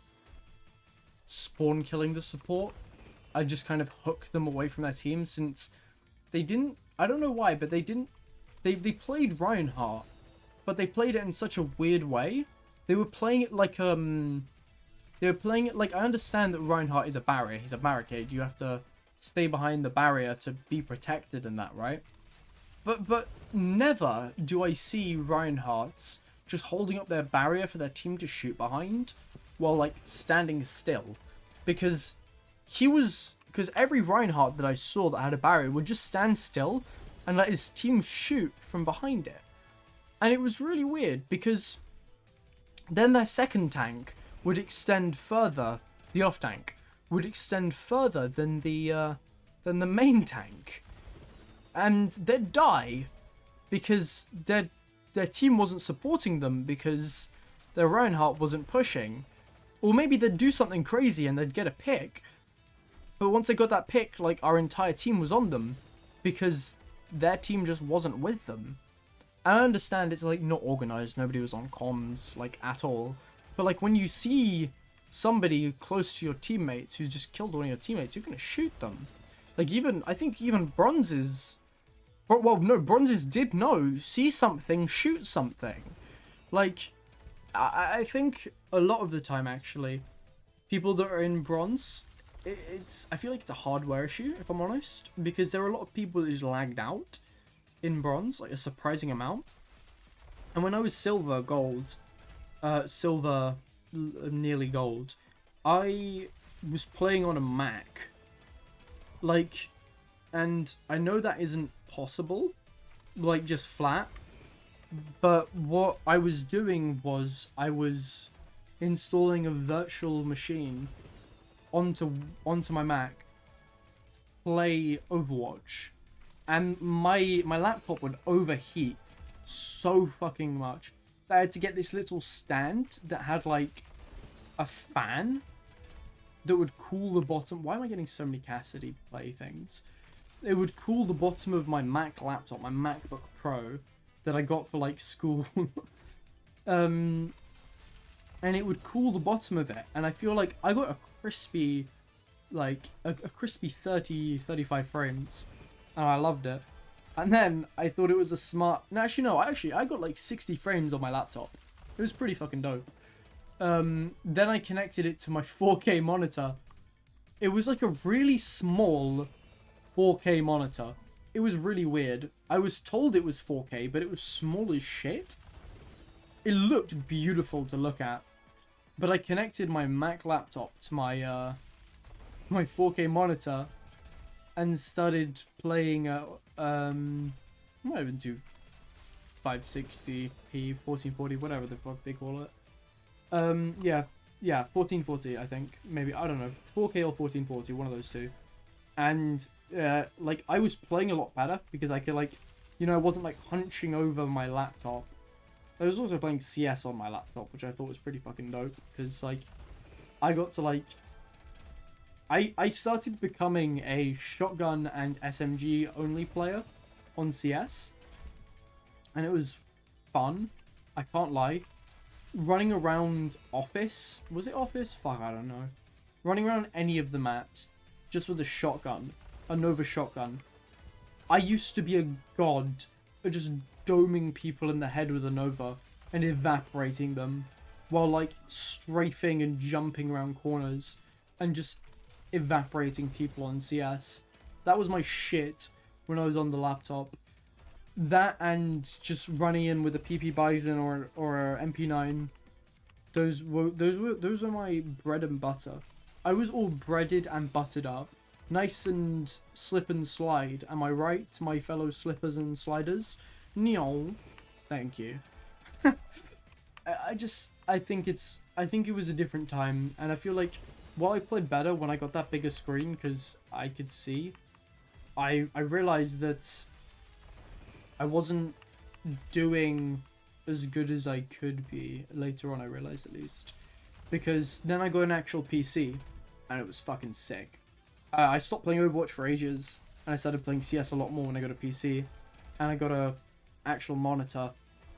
spawn killing the support, I just kind of hooked them away from their team, since they didn't, I don't know why, but they played Reinhardt, but they played it in such a weird way. They were playing it like I understand that Reinhardt is a barrier, he's a barricade, you have to stay behind the barrier to be protected and that, right? But never do I see Reinhardts just holding up their barrier for their team to shoot behind while like standing still, because every Reinhardt that I saw that had a barrier would just stand still and let his team shoot from behind it. And it was really weird, because then their second tank would extend further, the off tank would extend further than the main tank, and they'd die because their team wasn't supporting them because their Reinhardt wasn't pushing. Or maybe they'd do something crazy and they'd get a pick, but once they got that pick, like, our entire team was on them because their team just wasn't with them. And I understand it's like not organized, nobody was on comms like at all, but like when you see somebody close to your teammates who's just killed one of your teammates, you're gonna shoot them. Like, I think even bronzes, well, no, bronzes did know, see something, shoot something. Like, I think a lot of the time, actually, people that are in bronze, I feel like it's a hardware issue, if I'm honest, because there are a lot of people that just lagged out in bronze, like a surprising amount. And when I was silver, nearly gold, I was playing on a Mac. Like, and I know that isn't possible, like, just flat. But what I was doing was I was installing a virtual machine onto my Mac to play Overwatch, and my laptop would overheat so fucking much that I had to get this little stand that had like a fan that would cool the bottom. Why am I getting so many Cassidy playthings? It would cool the bottom of my Mac laptop, my MacBook Pro, that I got for like school. And it would cool the bottom of it, and I feel like I got a crispy, like a crispy 35 frames, and I loved it. And then I thought it was a smart, no, actually I got like 60 frames on my laptop. It was pretty fucking dope. Then I connected it to my 4K monitor. It was like a really small 4K monitor. It was really weird. I was told it was 4K, but it was small as shit. It looked beautiful to look at, but I connected my Mac laptop to my my 4K monitor and started playing might have been 560p, 1440, whatever the fuck they call it. Yeah, 1440, I think, maybe, I don't know, 4K or 1440, one of those two. And like, I was playing a lot better because I could, like, you know, I wasn't like hunching over my laptop. I was also playing CS on my laptop, which I thought was pretty fucking dope, because like I got to like I started becoming a shotgun and SMG only player on CS, and it was fun, I can't lie. Running around Office, was it Office? Fuck, I don't know. Running around any of the maps just with a shotgun, a Nova shotgun. I used to be a god at just doming people in the head with a Nova and evaporating them while like strafing and jumping around corners and just evaporating people on CS. That was my shit when I was on the laptop. That and just running in with a PP Bison or a MP9. Those were my bread and butter. I was all breaded and buttered up. Nice and slip and slide. Am I right, my fellow slippers and sliders? No. Thank you. I think it was a different time, and I feel like while I played better when I got that bigger screen because I could see, I realized that I wasn't doing as good as I could be later on, I realized, at least. Because then I got an actual PC, and it was fucking sick. I stopped playing Overwatch for ages, and I started playing CS a lot more when I got a PC. And I got a actual monitor,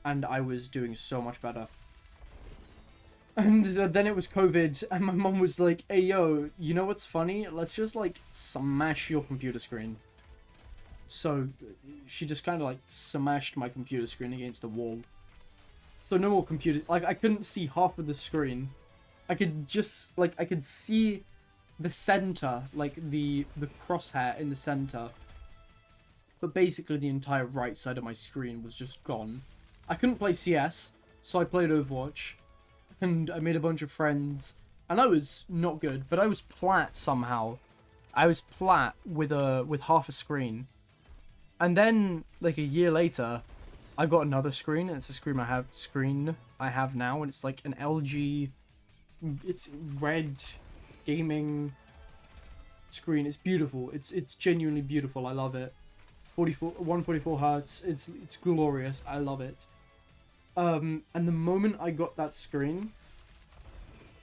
and I was doing so much better. And then it was COVID, and my mom was like, hey yo, you know what's funny? Let's just like smash your computer screen. So she just kind of like smashed my computer screen against the wall. So no more computer, like I couldn't see half of the screen. I could just, like, I could see the center, like the crosshair in the center. But basically the entire right side of my screen was just gone. I couldn't play CS, so I played Overwatch. And I made a bunch of friends. And I was not good, but I was plat somehow. I was plat with half a screen. And then, like a year later, I got another screen. And it's a screen I have now, and it's like an LG. It's red gaming screen. It's beautiful. It's genuinely beautiful. I love it. 144 hertz. It's glorious. I love it. And the moment I got that screen,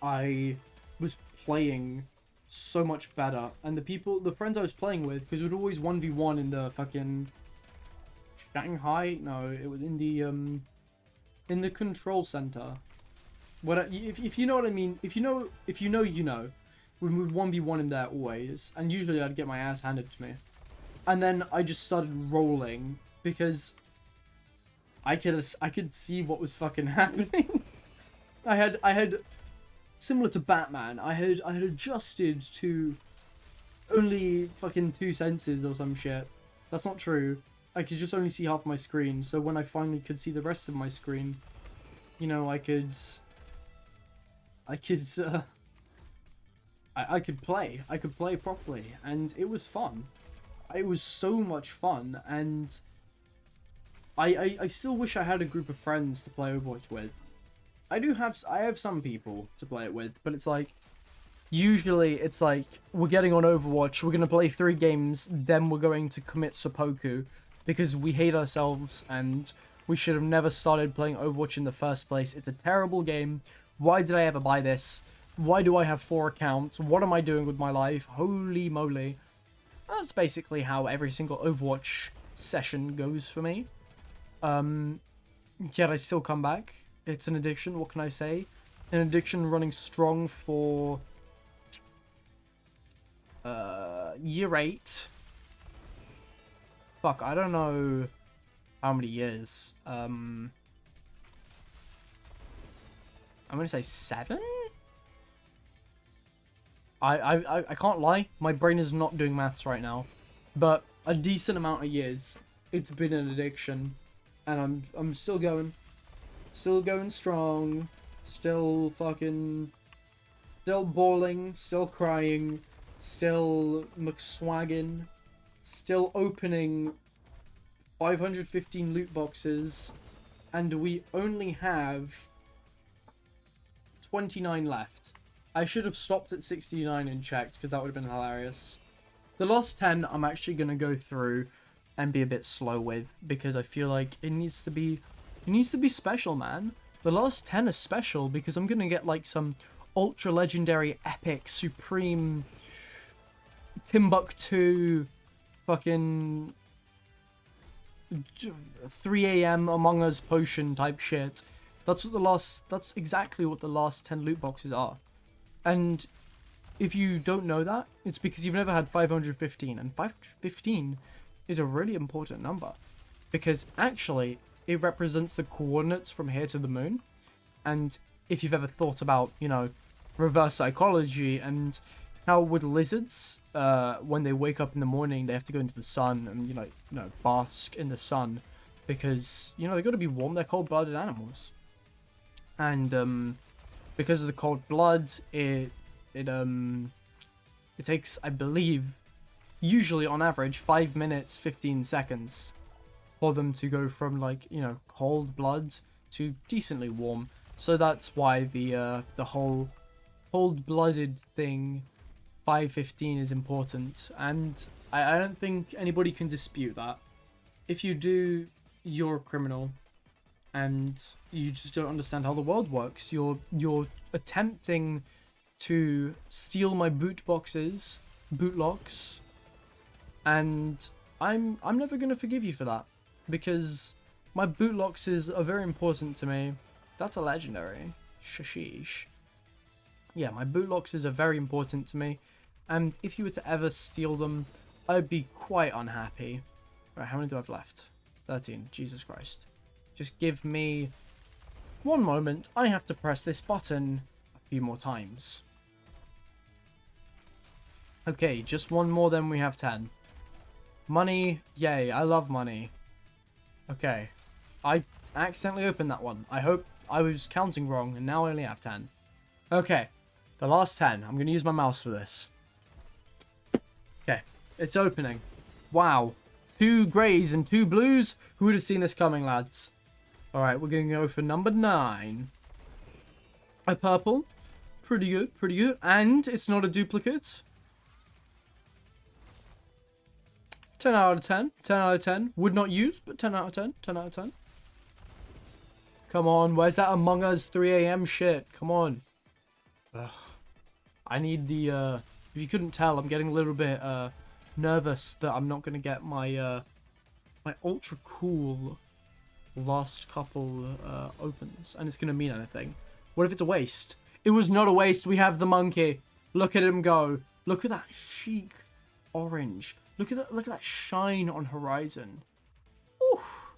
I was playing so much better. And the friends I was playing with, because it would always 1v1 in the fucking Shanghai. No, it was in the control center. What if you know what I mean? If you know, you know. We would 1v1 in there always, and usually I'd get my ass handed to me. And then I just started rolling because I could see what was fucking happening. I had similar to Batman. I had adjusted to only fucking 2 senses or some shit. That's not true. I could just only see half my screen. So when I finally could see the rest of my screen, you know, I could play. I could play properly, and it was fun. It was so much fun, and I still wish I had a group of friends to play Overwatch with. I have some people to play it with, but it's like, usually it's like, we're getting on Overwatch, we're gonna play 3 games, then we're going to commit seppuku, because we hate ourselves, and we should have never started playing Overwatch in the first place. It's a terrible game. Why did I ever buy this? Why do I have 4 accounts? What am I doing with my life? Holy moly. That's basically how every single Overwatch session goes for me. Yet I still come back. It's an addiction, what can I say? An addiction running strong for year 8. Fuck, I don't know how many years. I'm gonna say 7? I can't lie, my brain is not doing maths right now, but a decent amount of years it's been an addiction, and I'm still going strong, still bawling, still crying, still McSwagging, still opening 515 loot boxes, and we only have 29 left. I should have stopped at 69 and checked, because that would have been hilarious. The last 10 I'm actually going to go through and be a bit slow with, because I feel like it needs to be special, man. The last 10 are special because I'm going to get like some ultra legendary, epic, supreme Timbuktu fucking 3 a.m. Among Us potion type shit. That's exactly what the last 10 loot boxes are. And if you don't know that, it's because you've never had 515, and 515 is a really important number, because actually it represents the coordinates from here to the moon. And if you've ever thought about, you know, reverse psychology and how with lizards, when they wake up in the morning, they have to go into the sun and, you know, bask in the sun, because, you know, they've got to be warm. They're cold-blooded animals. And because of the cold blood, it takes, I believe, usually on average 5 minutes 15 seconds for them to go from, like, you know, cold blood to decently warm. So that's why the whole cold-blooded thing, 5:15, is important, and I don't think anybody can dispute that. If you do, you're a criminal, and you just don't understand how the world works. You're attempting to steal my boot locks, and I'm never gonna forgive you for that, because my boot locks are very important to me. That's a legendary. Shashish. Yeah, my boot locks are very important to me, and if you were to ever steal them, I'd be quite unhappy. Right, how many do I have left? 13. Jesus Christ. Just give me one moment. I have to press this button a few more times. Okay, just one more, then we have 10. Money, yay, I love money. Okay, I accidentally opened that one. I hope I was counting wrong, and now I only have 10. Okay, the last 10. I'm going to use my mouse for this. Okay, it's opening. Wow, 2 greys and 2 blues. Who would have seen this coming, lads? Alright, we're going to go for number 9. A purple. Pretty good, pretty good. And it's not a duplicate. 10 out of 10. 10 out of 10. Would not use, but 10 out of 10. 10 out of 10. Come on, where's that Among Us 3 AM shit? Come on. Ugh. I need the, if you couldn't tell, I'm getting a little bit, nervous that I'm not going to get my, my ultra cool last couple, opens. And it's going to mean anything. What if it's a waste? It was not a waste. We have the monkey. Look at him go. Look at that chic orange. Look at that shine on horizon. Oof.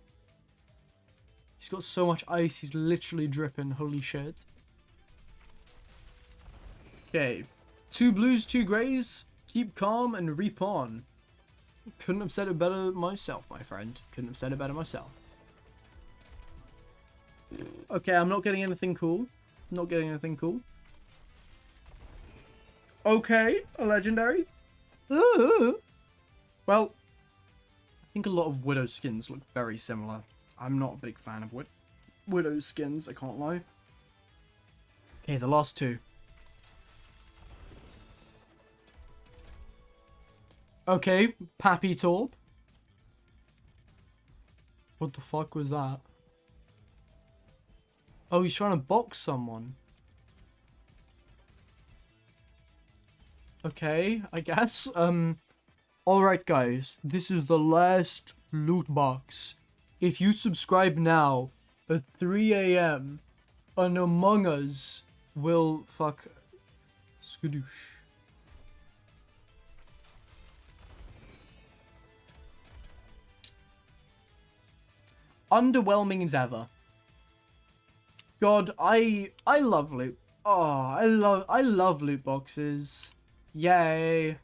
He's got so much ice, he's literally dripping. Holy shit. Okay. 2 blues, 2 greys. Keep calm and reap on. Couldn't have said it better myself, my friend. Couldn't have said it better myself. Okay, I'm not getting anything cool. Not getting anything cool. Okay, a legendary. Well, I think a lot of Widow skins look very similar. I'm not a big fan of Widow skins, I can't lie. Okay, the last 2. Okay, Pappy Torp. What the fuck was that? Oh, he's trying to box someone. Okay, I guess. Alright guys, this is the last loot box. If you subscribe now, at 3 AM, an Among Us will fuck... Skadoosh. Underwhelming as ever. God, I love loot. Oh, I love loot boxes. Yay.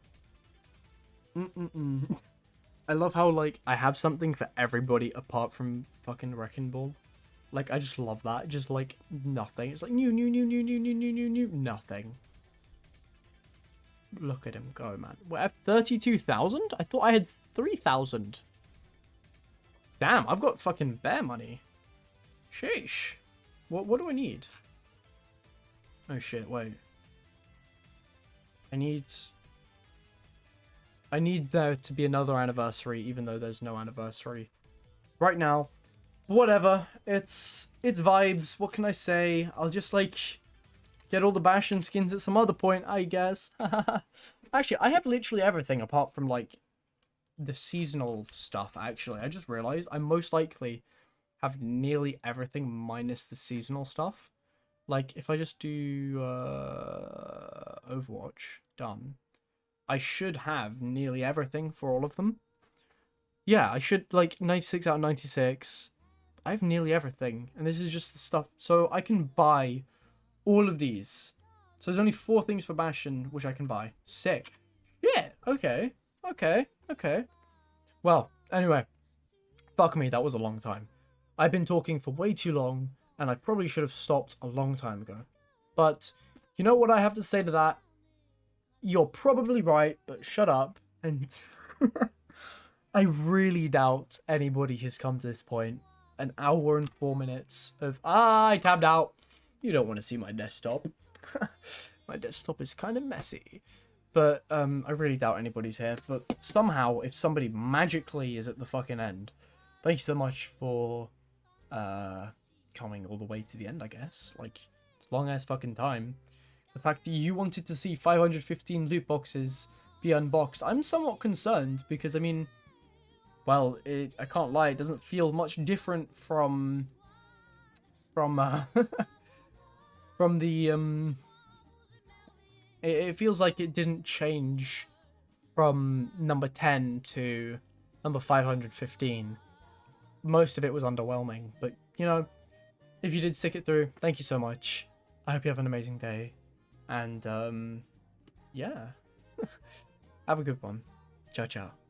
I love how, like, I have something for everybody apart from fucking Wrecking Ball. Like, I just love that. Just, like, nothing. It's like, new, nothing. Look at him go, man. We're at 32,000? I thought I had 3,000. Damn, I've got fucking bear money. Sheesh. What do I need? Oh, shit, wait. I need there to be another anniversary, even though there's no anniversary right now. Whatever. It's vibes. What can I say? I'll just, like, get all the Bastion skins at some other point, I guess. Actually, I have literally everything apart from, like, the seasonal stuff, actually. I just realized I most likely have nearly everything minus the seasonal stuff. Like, if I just do Overwatch, done. I should have nearly everything for all of them. Yeah, I should, like, 96 out of 96. I have nearly everything. And this is just the stuff. So I can buy all of these. So there's only 4 things for Bastion, which I can buy. Sick. Yeah, okay. Okay. Well, anyway. Fuck me, that was a long time. I've been talking for way too long, and I probably should have stopped a long time ago. But, you know what I have to say to that? You're probably right, but shut up. And I really doubt anybody has come to this point. An hour and 4 minutes of, I tabbed out. You don't want to see my desktop. My desktop is kind of messy. But I really doubt anybody's here. But somehow, if somebody magically is at the fucking end, thank you so much for coming all the way to the end, I guess. Like, it's a long ass fucking time. The fact that you wanted to see 515 loot boxes be unboxed, I'm somewhat concerned because, I mean, well, I can't lie, it doesn't feel much different from from the it feels like it didn't change from number 10 to number 515. Most of it was underwhelming, but you know, if you did stick it through, thank you so much. I hope you have an amazing day, and yeah, have a good one. Ciao ciao.